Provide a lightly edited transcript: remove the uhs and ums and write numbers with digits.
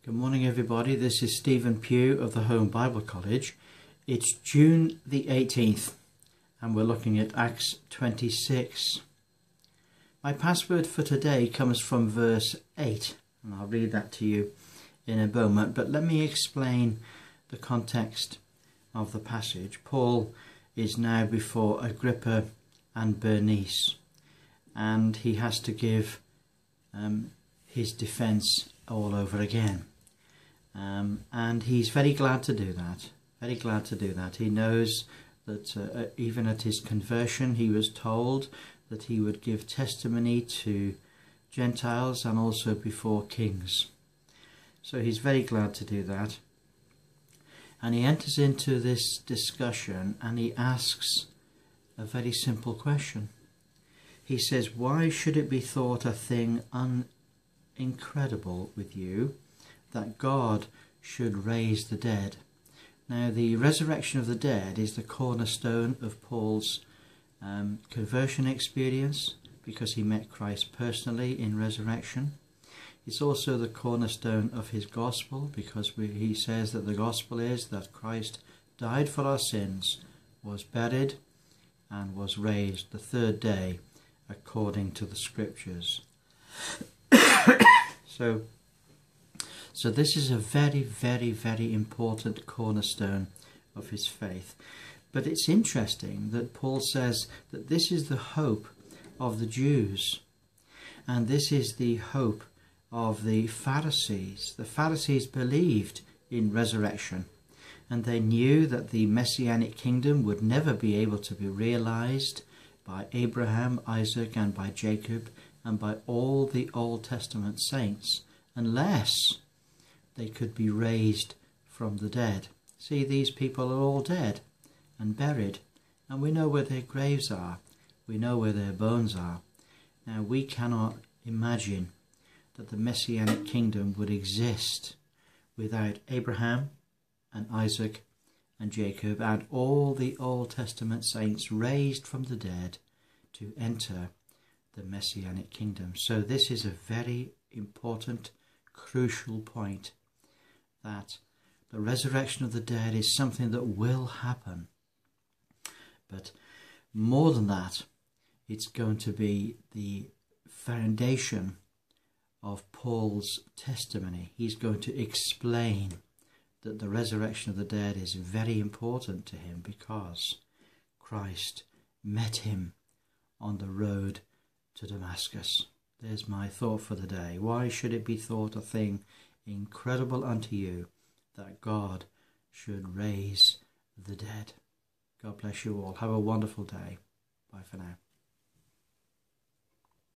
Good morning everybody, this is Stephen Pugh of the Home Bible College. It's June the 18th and we're looking at Acts 26. My password for today comes from verse 8 and I'll read that to you in a moment, but let me explain the context of the passage. Paul is now before Agrippa and Bernice and he has to give his defence all over again. And he's very glad to do that. He knows that even at his conversion he was told that he would give testimony to Gentiles and also before kings. So he's very glad to do that. And he enters into this discussion and he asks a very simple question. He says, why should it be thought a thing incredible with you that God should raise the dead? Now, the resurrection of the dead is the cornerstone of Paul's conversion experience because he met Christ personally in resurrection. It's also the cornerstone of his gospel because he says that the gospel is that Christ died for our sins, was buried and was raised the third day according to the scriptures. So this is a very, very, very important cornerstone of his faith. But it's interesting that Paul says that this is the hope of the Jews. And this is the hope of the Pharisees. The Pharisees believed in resurrection. And they knew that the Messianic kingdom would never be able to be realized by Abraham, Isaac, and by Jacob, and by all the Old Testament saints, unless they could be raised from the dead. See, these people are all dead and buried, and we know where their graves are. We know where their bones are. Now, we cannot imagine that the Messianic kingdom would exist without Abraham and Isaac and Jacob and all the Old Testament saints raised from the dead to enter the Messianic kingdom. So this is a very important, crucial point, that the resurrection of the dead is something that will happen. But more than that, it's going to be the foundation of Paul's testimony. He's going to explain that the resurrection of the dead is very important to him because Christ met him on the road to Damascus. There's my thought for the day. Why should it be thought a thing incredible unto you that God should raise the dead? God bless you all. Have a wonderful day. Bye for now.